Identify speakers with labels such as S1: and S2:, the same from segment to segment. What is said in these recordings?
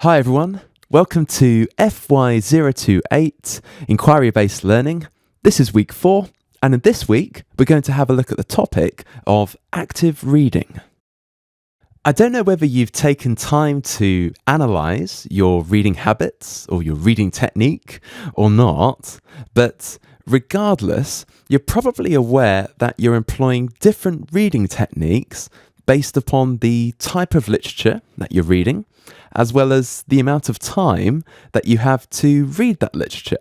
S1: Hi everyone, welcome to FY028 Inquiry-Based Learning. This is week 4, and in this week we're going to have a look at the topic of active reading. I don't know whether you've taken time to analyse your reading habits or your reading technique or not, but regardless, you're probably aware that you're employing different reading techniques based upon the type of literature that you're reading, as well as the amount of time that you have to read that literature.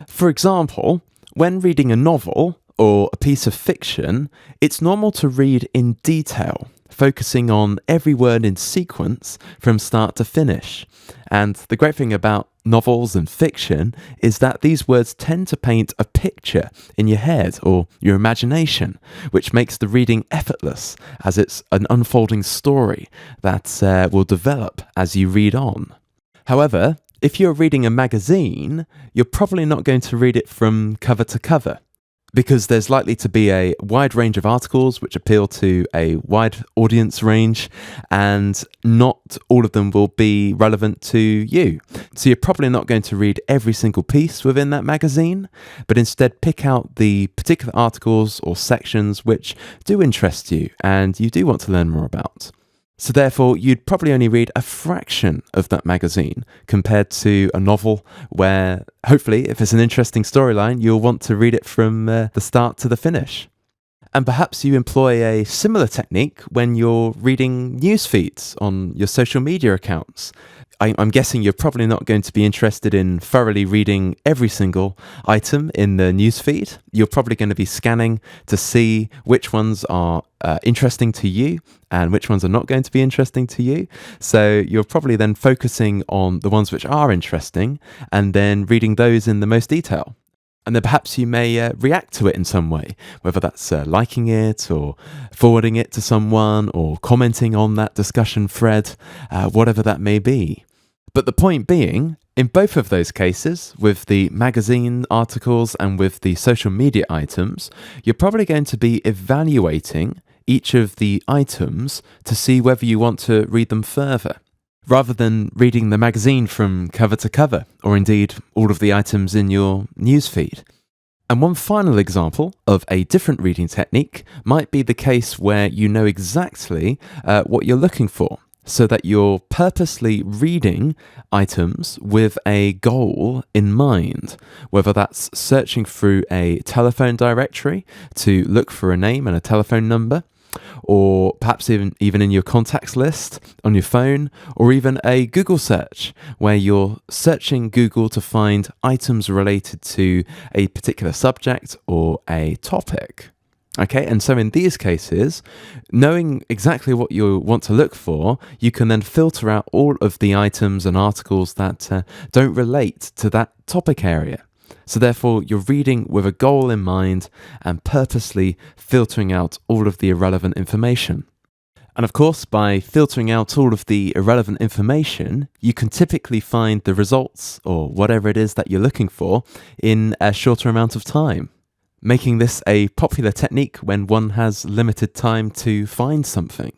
S1: For example, when reading a novel or a piece of fiction, it's normal to read in detail, focusing on every word in sequence from start to finish. And the great thing about novels and fiction is that these words tend to paint a picture in your head or your imagination, which makes the reading effortless, as it's an unfolding story that will develop as you read on. However, if you're reading a magazine, you're probably not going to read it from cover to cover, because there's likely to be a wide range of articles which appeal to a wide audience range, and not all of them will be relevant to you. So you're probably not going to read every single piece within that magazine, but instead pick out the particular articles or sections which do interest you and you do want to learn more about. So therefore, you'd probably only read a fraction of that magazine compared to a novel where, hopefully, if it's an interesting storyline, you'll want to read it from the start to the finish. And perhaps you employ a similar technique when you're reading news feeds on your social media accounts. I'm guessing you're probably not going to be interested in thoroughly reading every single item in the newsfeed. You're probably going to be scanning to see which ones are interesting to you and which ones are not going to be interesting to you. So you're probably then focusing on the ones which are interesting and then reading those in the most detail. And then perhaps you may react to it in some way, whether that's liking it or forwarding it to someone or commenting on that discussion thread, whatever that may be. But the point being, in both of those cases, with the magazine articles and with the social media items, you're probably going to be evaluating each of the items to see whether you want to read them further, rather than reading the magazine from cover to cover, or indeed all of the items in your newsfeed. And one final example of a different reading technique might be the case where you know exactly what you're looking for, so that you're purposely reading items with a goal in mind, whether that's searching through a telephone directory to look for a name and a telephone number, or perhaps even in your contacts list on your phone, or even a Google search where you're searching Google to find items related to a particular subject or a topic. Okay, and so in these cases, knowing exactly what you want to look for, you can then filter out all of the items and articles that don't relate to that topic area. So therefore, you're reading with a goal in mind and purposely filtering out all of the irrelevant information. And of course, by filtering out all of the irrelevant information, you can typically find the results or whatever it is that you're looking for in a shorter amount of time, making this a popular technique when one has limited time to find something.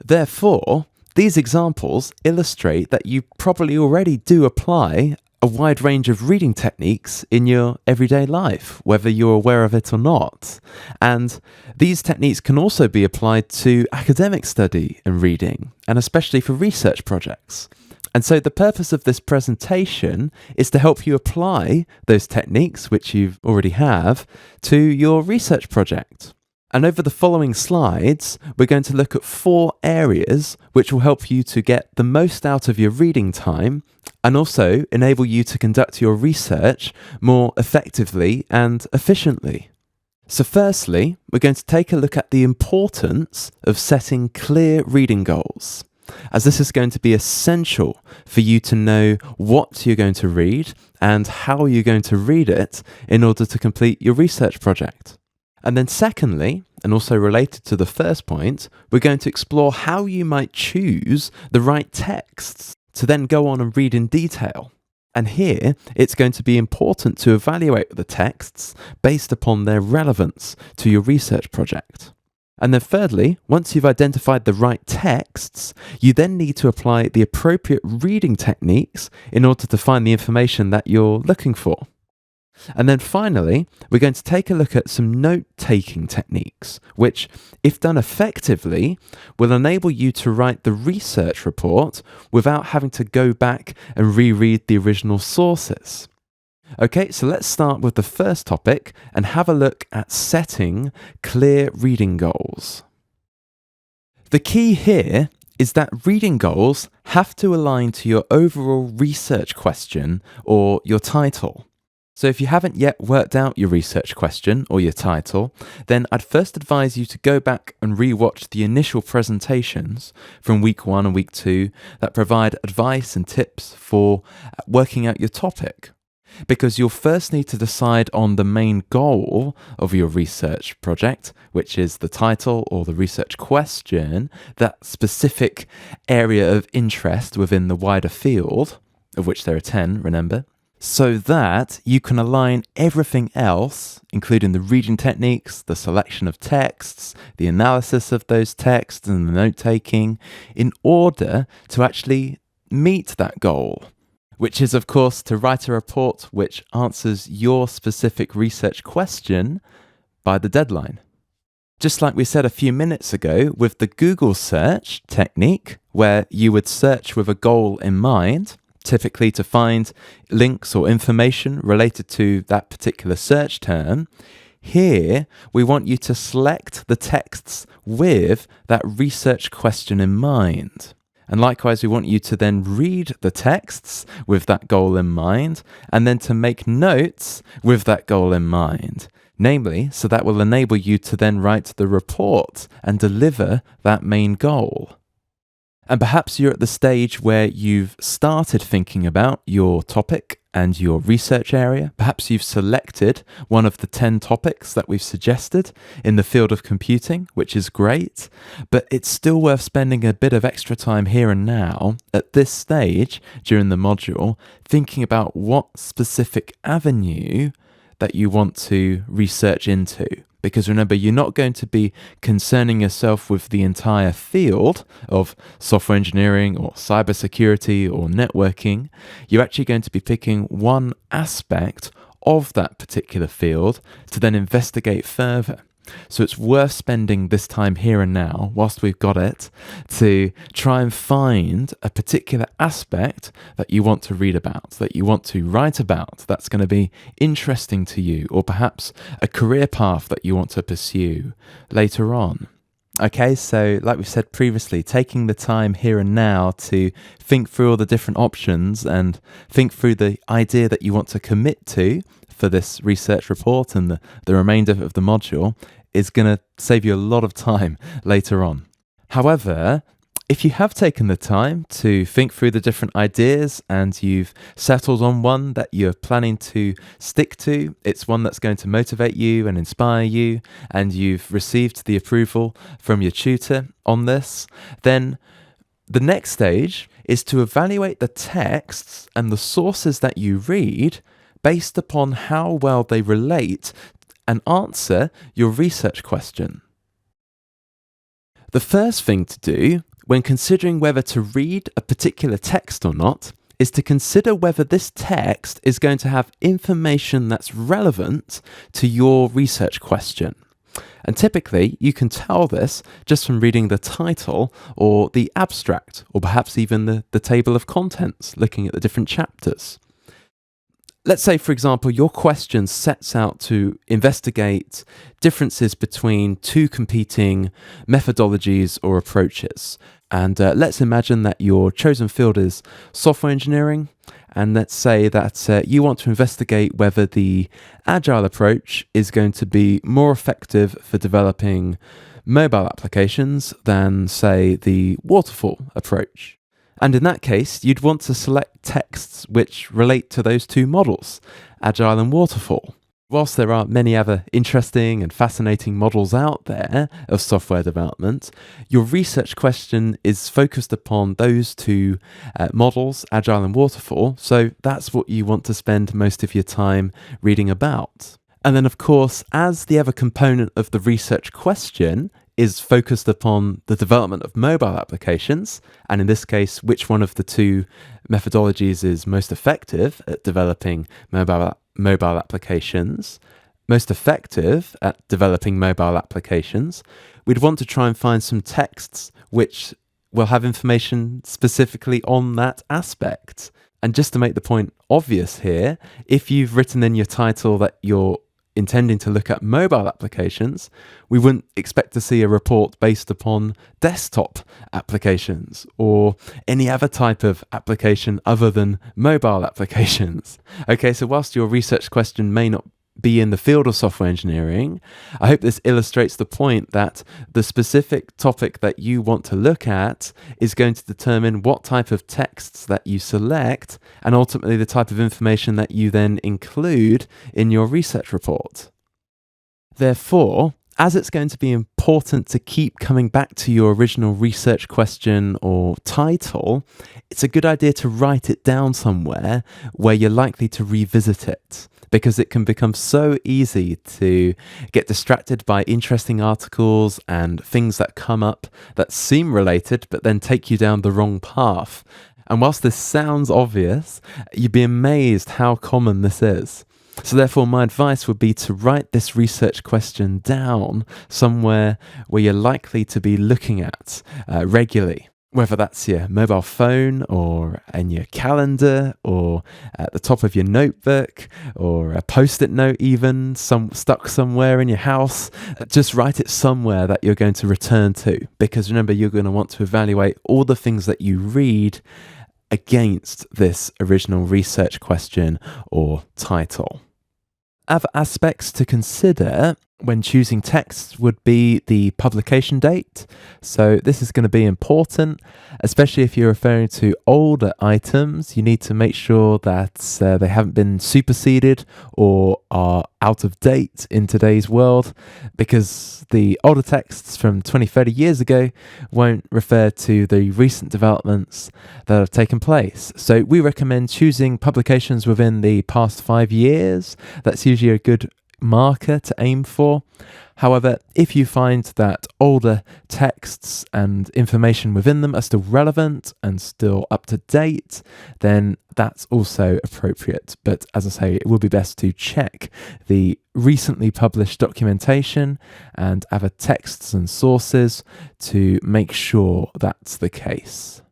S1: Therefore, these examples illustrate that you probably already do apply a wide range of reading techniques in your everyday life, whether you're aware of it or not. And these techniques can also be applied to academic study and reading, and especially for research projects. And so the purpose of this presentation is to help you apply those techniques, which you already have, to your research project. And over the following slides, we're going to look at 4 areas which will help you to get the most out of your reading time and also enable you to conduct your research more effectively and efficiently. So firstly, we're going to take a look at the importance of setting clear reading goals, as this is going to be essential for you to know what you're going to read and how you're going to read it in order to complete your research project. And then secondly, and also related to the first point, we're going to explore how you might choose the right texts to then go on and read in detail. And here, it's going to be important to evaluate the texts based upon their relevance to your research project. And then thirdly, once you've identified the right texts, you then need to apply the appropriate reading techniques in order to find the information that you're looking for. And then finally, we're going to take a look at some note-taking techniques, which, if done effectively, will enable you to write the research report without having to go back and reread the original sources. Okay, so let's start with the first topic and have a look at setting clear reading goals. The key here is that reading goals have to align to your overall research question or your title. So if you haven't yet worked out your research question or your title, then I'd first advise you to go back and rewatch the initial presentations from week 1 and week 2 that provide advice and tips for working out your topic. Because you'll first need to decide on the main goal of your research project, which is the title or the research question, that specific area of interest within the wider field, of which there are 10, remember, so that you can align everything else, including the reading techniques, the selection of texts, the analysis of those texts, and the note-taking, in order to actually meet that goal, which is, of course, to write a report which answers your specific research question by the deadline. Just like we said a few minutes ago with the Google search technique, where you would search with a goal in mind, typically to find links or information related to that particular search term, here we want you to select the texts with that research question in mind. And likewise, we want you to then read the texts with that goal in mind, and then to make notes with that goal in mind. Namely, so that will enable you to then write the report and deliver that main goal. And perhaps you're at the stage where you've started thinking about your topic and your research area. Perhaps you've selected one of the 10 topics that we've suggested in the field of computing, which is great, but it's still worth spending a bit of extra time here and now at this stage during the module, thinking about what specific avenue that you want to research into. Because remember, you're not going to be concerning yourself with the entire field of software engineering or cybersecurity or networking. You're actually going to be picking one aspect of that particular field to then investigate further. So it's worth spending this time here and now, whilst we've got it, to try and find a particular aspect that you want to read about, that you want to write about, that's going to be interesting to you, or perhaps a career path that you want to pursue later on. Okay, so like we said previously, taking the time here and now to think through all the different options and think through the idea that you want to commit to for this research report and the remainder of the module is going to save you a lot of time later on. However, if you have taken the time to think through the different ideas and you've settled on one that you're planning to stick to, it's one that's going to motivate you and inspire you, and you've received the approval from your tutor on this, then the next stage is to evaluate the texts and the sources that you read based upon how well they relate and answer your research question. The first thing to do when considering whether to read a particular text or not is to consider whether this text is going to have information that's relevant to your research question. And typically, you can tell this just from reading the title or the abstract, or perhaps even the table of contents, looking at the different chapters. Let's say, for example, your question sets out to investigate differences between two competing methodologies or approaches. And let's imagine that your chosen field is software engineering. And let's say that you want to investigate whether the agile approach is going to be more effective for developing mobile applications than, say, the waterfall approach. And in that case, you'd want to select texts which relate to those two models, Agile and Waterfall. Whilst there are many other interesting and fascinating models out there of software development, your research question is focused upon those two models, Agile and Waterfall, so that's what you want to spend most of your time reading about. And then, of course, as the other component of the research question is focused upon the development of mobile applications, and in this case, which one of the two methodologies is most effective at developing mobile applications, most effective at developing mobile applications, we'd want to try and find some texts which will have information specifically on that aspect. And just to make the point obvious here, if you've written in your title that you're intending to look at mobile applications, we wouldn't expect to see a report based upon desktop applications or any other type of application other than mobile applications. Okay, so whilst your research question may not be in the field of software engineering, I hope this illustrates the point that the specific topic that you want to look at is going to determine what type of texts that you select and ultimately the type of information that you then include in your research report. Therefore, as it's going to be important to keep coming back to your original research question or title, it's a good idea to write it down somewhere where you're likely to revisit it, because it can become so easy to get distracted by interesting articles and things that come up that seem related but then take you down the wrong path. And whilst this sounds obvious, you'd be amazed how common this is. So therefore, my advice would be to write this research question down somewhere where you're likely to be looking at regularly. Whether that's your mobile phone or in your calendar or at the top of your notebook or a post-it note even, stuck somewhere in your house, just write it somewhere that you're going to return to. Because remember, you're going to want to evaluate all the things that you read against this original research question or title. Other aspects to consider when choosing texts would be the publication date. So this is going to be important, especially if you're referring to older items. You need to make sure that they haven't been superseded or are out of date in today's world, because the older texts from 20, 30 years ago won't refer to the recent developments that have taken place. So we recommend choosing publications within the past 5 years. That's usually a good marker to aim for. However, if you find that older texts and information within them are still relevant and still up to date, then that's also appropriate. But as I say, it would be best to check the recently published documentation and other texts and sources to make sure that's the case.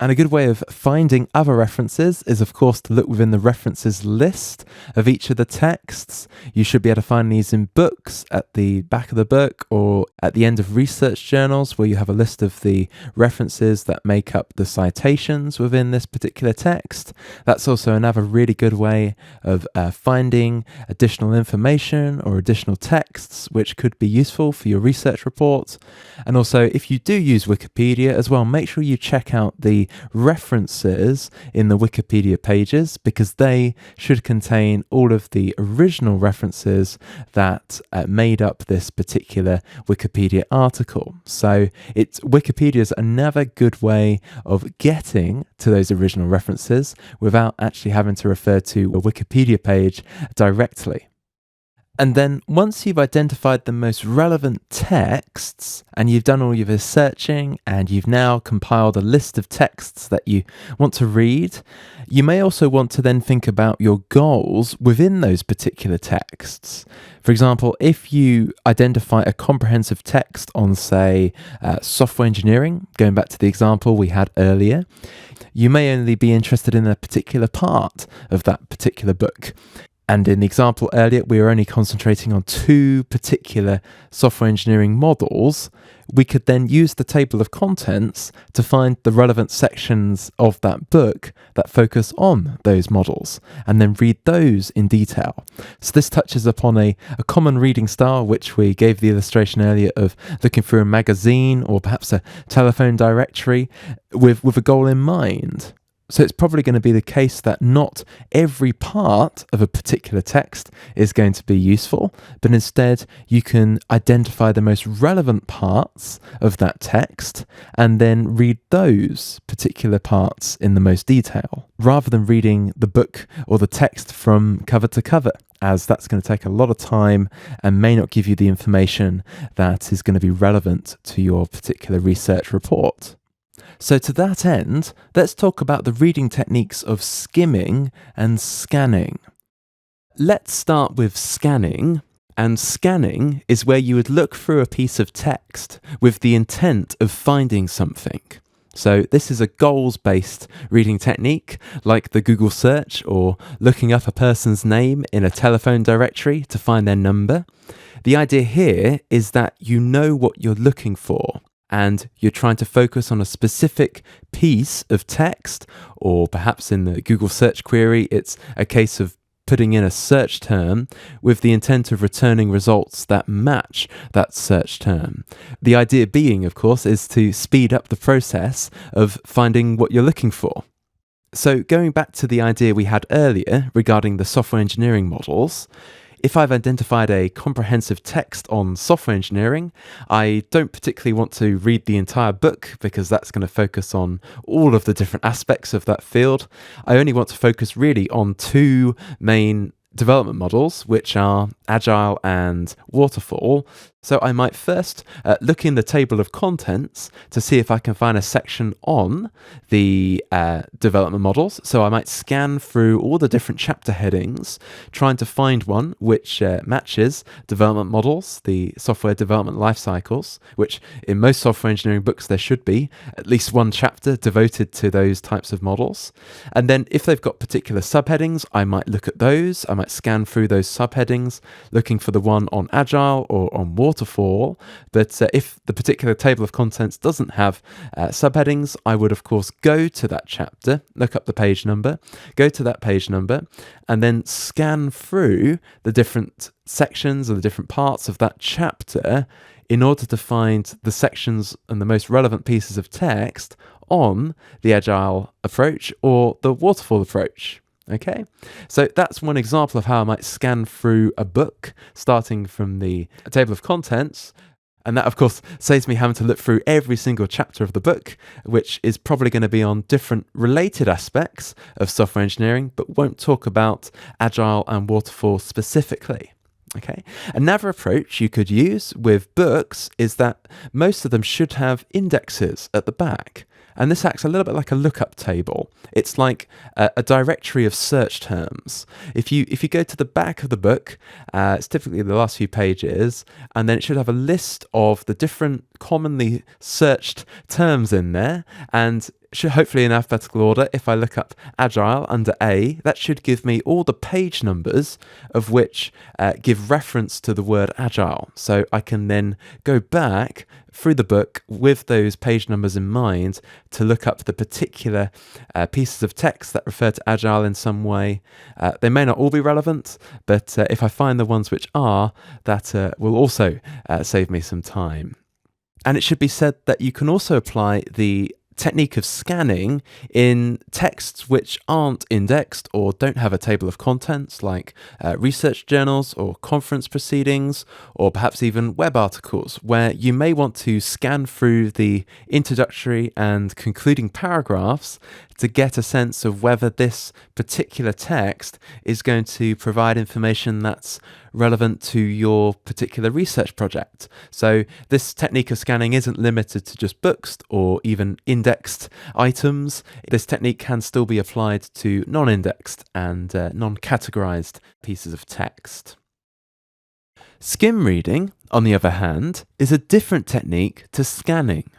S1: And a good way of finding other references is, of course, to look within the references list of each of the texts. You should be able to find these in books at the back of the book or at the end of research journals, where you have a list of the references that make up the citations within this particular text. That's also another really good way of finding additional information or additional texts which could be useful for your research report. And also, if you do use Wikipedia as well, make sure you check out the references in the Wikipedia pages, because they should contain all of the original references that made up this particular Wikipedia article. So Wikipedia is another good way of getting to those original references without actually having to refer to a Wikipedia page directly. And then once you've identified the most relevant texts and you've done all your searching and you've now compiled a list of texts that you want to read, you may also want to then think about your goals within those particular texts. For example, if you identify a comprehensive text on, say, software engineering, going back to the example we had earlier, you may only be interested in a particular part of that particular book. And in the example earlier, we were only concentrating on 2 particular software engineering models. We could then use the table of contents to find the relevant sections of that book that focus on those models and then read those in detail. So this touches upon a common reading style, which we gave the illustration earlier of looking through a magazine or perhaps a telephone directory with a goal in mind. So it's probably going to be the case that not every part of a particular text is going to be useful, but instead you can identify the most relevant parts of that text and then read those particular parts in the most detail, rather than reading the book or the text from cover to cover, as that's going to take a lot of time and may not give you the information that is going to be relevant to your particular research report. So to that end, let's talk about the reading techniques of skimming and scanning. Let's start with scanning. And scanning is where you would look through a piece of text with the intent of finding something. So this is a goals-based reading technique, like the Google search or looking up a person's name in a telephone directory to find their number. The idea here is that you know what you're looking for, and you're trying to focus on a specific piece of text, or perhaps in the Google search query, it's a case of putting in a search term with the intent of returning results that match that search term. The idea being, of course, is to speed up the process of finding what you're looking for. So going back to the idea we had earlier regarding the software engineering models, if I've identified a comprehensive text on software engineering, I don't particularly want to read the entire book because that's going to focus on all of the different aspects of that field. I only want to focus really on two main development models, which are Agile and Waterfall. So I might first look in the table of contents to see if I can find a section on the development models. So I might scan through all the different chapter headings, trying to find one which matches development models, the software development life cycles, which in most software engineering books there should be at least one chapter devoted to those types of models. And then if they've got particular subheadings, I might look at those. I might scan through those subheadings, looking for the one on Agile or on Waterfall. But if the particular table of contents doesn't have subheadings, I would of course go to that chapter, look up the page number, go to that page number, and then scan through the different sections or the different parts of that chapter in order to find the sections and the most relevant pieces of text on the Agile approach or the Waterfall approach. Okay, so that's one example of how I might scan through a book, starting from the table of contents. And that, of course, saves me having to look through every single chapter of the book, which is probably going to be on different related aspects of software engineering, but won't talk about Agile and Waterfall specifically. Okay, another approach you could use with books is that most of them should have indexes at the back. And this acts a little bit like a lookup table. It's like a directory of search terms. If you go to the back of the book, it's typically the last few pages, and then it should have a list of the different commonly searched terms in there, and should hopefully in alphabetical order. If I look up Agile under A, that should give me all the page numbers of which give reference to the word Agile. So I can then go back through the book with those page numbers in mind to look up the particular pieces of text that refer to Agile in some way. They may not all be relevant, but if I find the ones which are, that will also save me some time. And it should be said that you can also apply the technique of scanning in texts which aren't indexed or don't have a table of contents, like research journals or conference proceedings, or perhaps even web articles, where you may want to scan through the introductory and concluding paragraphs to get a sense of whether this particular text is going to provide information that's relevant to your particular research project. So this technique of scanning isn't limited to just books or even indexed items. This technique can still be applied to non-indexed and non-categorized pieces of text. Skim reading, on the other hand, is a different technique to scanning.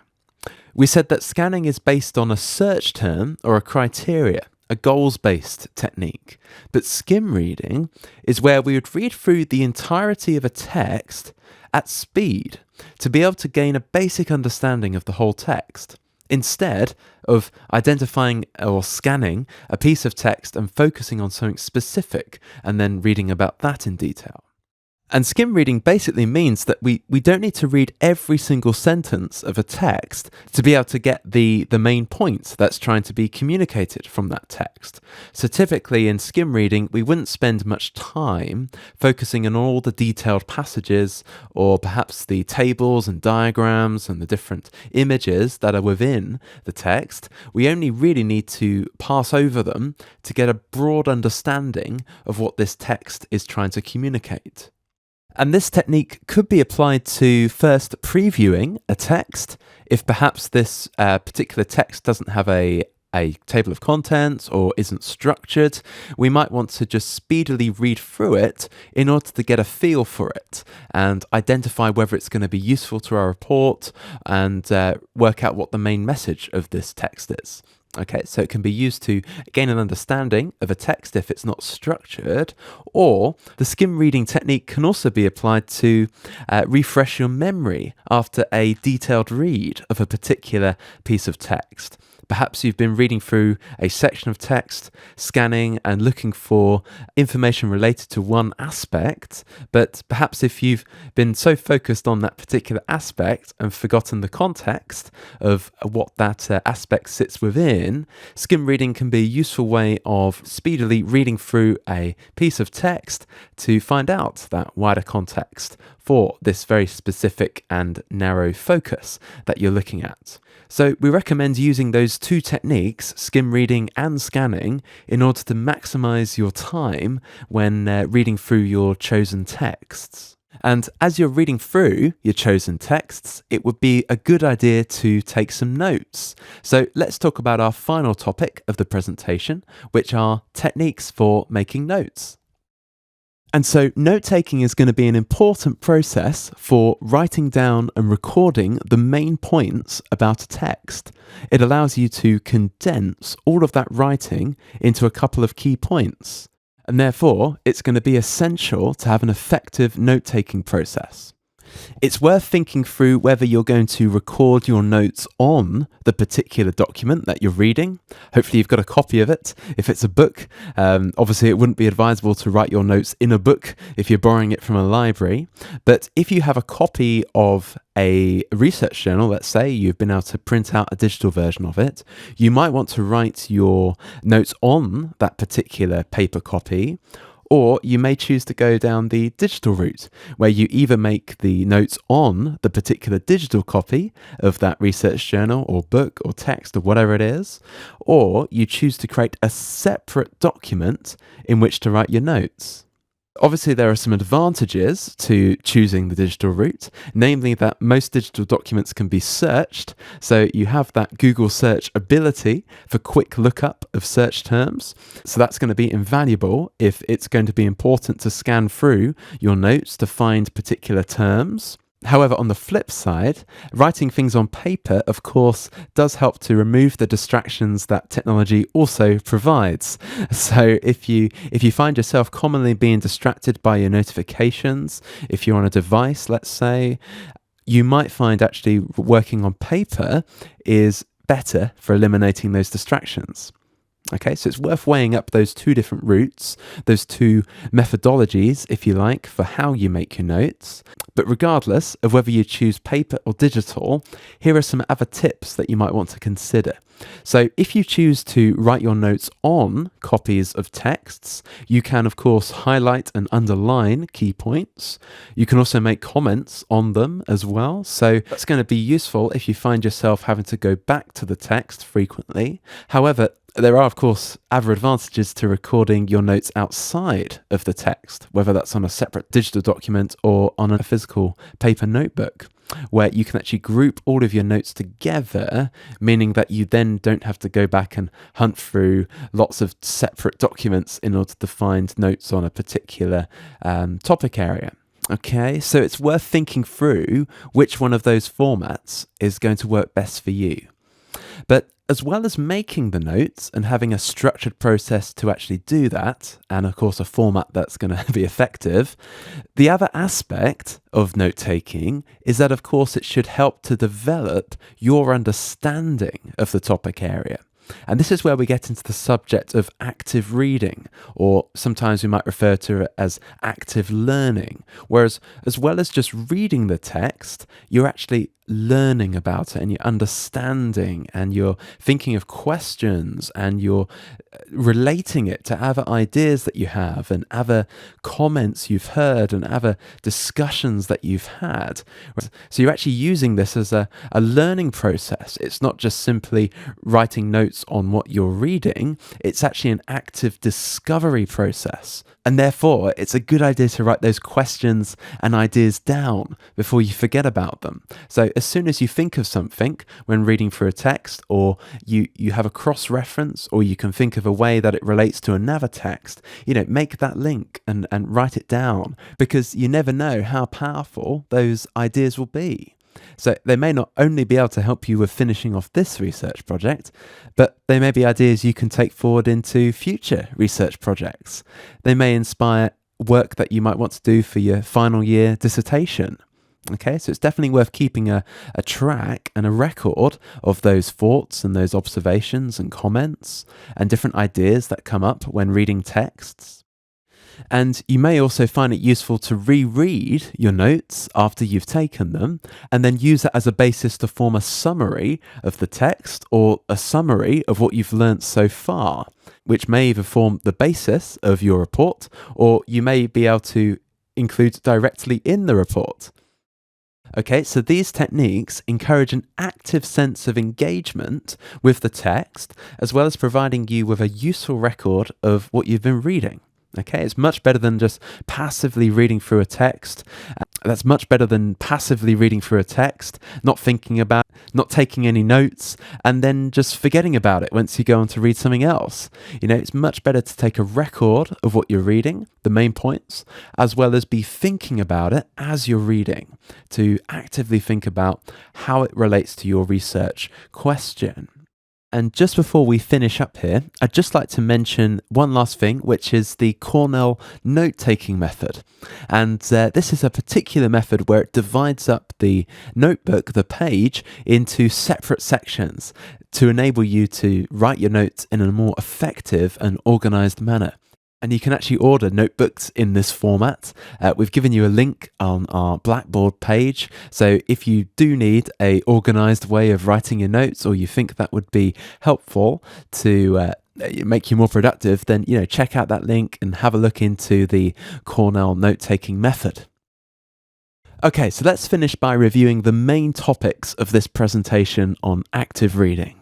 S1: We said that scanning is based on a search term or a criteria, a goals-based technique. But skim reading is where we would read through the entirety of a text at speed to be able to gain a basic understanding of the whole text, instead of identifying or scanning a piece of text and focusing on something specific and then reading about that in detail. And skim reading basically means that we don't need to read every single sentence of a text to be able to get the main point that's trying to be communicated from that text. So typically in skim reading, we wouldn't spend much time focusing on all the detailed passages or perhaps the tables and diagrams and the different images that are within the text. We only really need to pass over them to get a broad understanding of what this text is trying to communicate. And this technique could be applied to first previewing a text. If perhaps this particular text doesn't have a table of contents or isn't structured, we might want to just speedily read through it in order to get a feel for it and identify whether it's going to be useful to our report and work out what the main message of this text is. Okay, so it can be used to gain an understanding of a text if it's not structured, or the skim reading technique can also be applied to refresh your memory after a detailed read of a particular piece of text. Perhaps you've been reading through a section of text, scanning and looking for information related to one aspect, but perhaps if you've been so focused on that particular aspect and forgotten the context of what that aspect sits within, skim reading can be a useful way of speedily reading through a piece of text to find out that wider context for this very specific and narrow focus that you're looking at. So we recommend using those two techniques, skim reading and scanning, in order to maximize your time when reading through your chosen texts. And as you're reading through your chosen texts, it would be a good idea to take some notes. So let's talk about our final topic of the presentation, which are techniques for making notes. And so note-taking is going to be an important process for writing down and recording the main points about a text. It allows you to condense all of that writing into a couple of key points. And therefore, it's going to be essential to have an effective note-taking process. It's worth thinking through whether you're going to record your notes on the particular document that you're reading. Hopefully you've got a copy of it. If it's a book, obviously it wouldn't be advisable to write your notes in a book if you're borrowing it from a library. But if you have a copy of a research journal, let's say you've been able to print out a digital version of it, you might want to write your notes on that particular paper copy. Or you may choose to go down the digital route, where you either make the notes on the particular digital copy of that research journal or book or text or whatever it is, or you choose to create a separate document in which to write your notes. Obviously, there are some advantages to choosing the digital route, namely that most digital documents can be searched, so you have that Google search ability for quick lookup of search terms. So that's going to be invaluable if it's going to be important to scan through your notes to find particular terms. However, on the flip side, writing things on paper, of course, does help to remove the distractions that technology also provides. So if you find yourself commonly being distracted by your notifications, if you're on a device, let's say, you might find actually working on paper is better for eliminating those distractions. Okay, so it's worth weighing up those two different routes, those two methodologies, if you like, for how you make your notes. But regardless of whether you choose paper or digital, here are some other tips that you might want to consider. So if you choose to write your notes on copies of texts, you can, of course, highlight and underline key points. You can also make comments on them as well. So that's going to be useful if you find yourself having to go back to the text frequently. However, there are, of course, other advantages to recording your notes outside of the text, whether that's on a separate digital document or on a physical paper notebook, where you can actually group all of your notes together, meaning that you then don't have to go back and hunt through lots of separate documents in order to find notes on a particular topic area. Okay, so it's worth thinking through which one of those formats is going to work best for you. But as well as making the notes and having a structured process to actually do that, and of course a format that's going to be effective, the other aspect of note-taking is that, of course, it should help to develop your understanding of the topic area. And this is where we get into the subject of active reading, or sometimes we might refer to it as active learning. Whereas, as well as just reading the text, you're actually learning about it and you're understanding and you're thinking of questions and you're relating it to other ideas that you have and other comments you've heard and other discussions that you've had. So you're actually using this as a learning process. It's not just simply writing notes on what you're reading, it's actually an active discovery process. And therefore, it's a good idea to write those questions and ideas down before you forget about them. So as soon as you think of something when reading through a text, or you have a cross-reference, or you can think of a way that it relates to another text, make that link and write it down, because you never know how powerful those ideas will be. So they may not only be able to help you with finishing off this research project, but they may be ideas you can take forward into future research projects. They may inspire work that you might want to do for your final year dissertation. Okay, so it's definitely worth keeping a track and a record of those thoughts and those observations and comments and different ideas that come up when reading texts. And you may also find it useful to reread your notes after you've taken them, and then use it as a basis to form a summary of the text or a summary of what you've learnt so far, which may either form the basis of your report, or you may be able to include directly in the report. Okay, so these techniques encourage an active sense of engagement with the text, as well as providing you with a useful record of what you've been reading. Okay, it's much better than just passively reading through a text. That's much better than passively reading through a text, not thinking about, not taking any notes, and then just forgetting about it once you go on to read something else. It's much better to take a record of what you're reading, the main points, as well as be thinking about it as you're reading, to actively think about how it relates to your research question. And just before we finish up here, I'd just like to mention one last thing, which is the Cornell note-taking method. And this is a particular method where it divides up the notebook, the page, into separate sections to enable you to write your notes in a more effective and organized manner. And you can actually order notebooks in this format. We've given you a link on our Blackboard page. So if you do need an organized way of writing your notes, or you think that would be helpful to make you more productive, then check out that link and have a look into the Cornell note-taking method. Okay, so let's finish by reviewing the main topics of this presentation on active reading.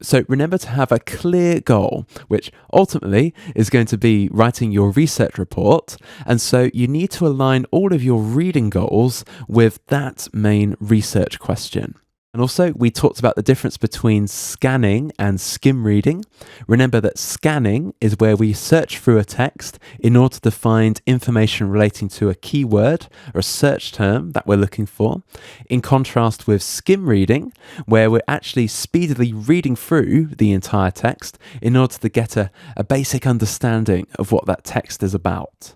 S1: So remember to have a clear goal, which ultimately is going to be writing your research report. And so you need to align all of your reading goals with that main research question. And also, we talked about the difference between scanning and skim reading. Remember that scanning is where we search through a text in order to find information relating to a keyword or a search term that we're looking for, in contrast with skim reading, where we're actually speedily reading through the entire text in order to get a basic understanding of what that text is about.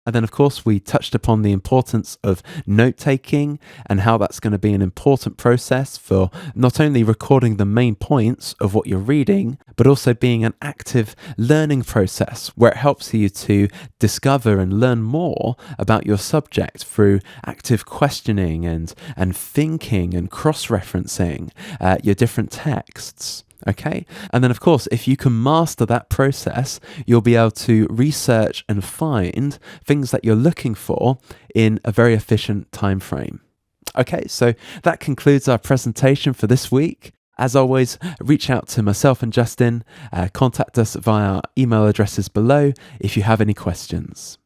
S1: And then, of course, we touched upon the importance of note-taking and how that's going to be an important process for not only recording the main points of what you're reading, but also being an active learning process where it helps you to discover and learn more about your subject through active questioning and thinking and cross-referencing your different texts. Okay, and then of course, if you can master that process, you'll be able to research and find things that you're looking for in a very efficient time frame. Okay, so that concludes our presentation for this week. As always, reach out to myself and Justin, contact us via our email addresses below if you have any questions.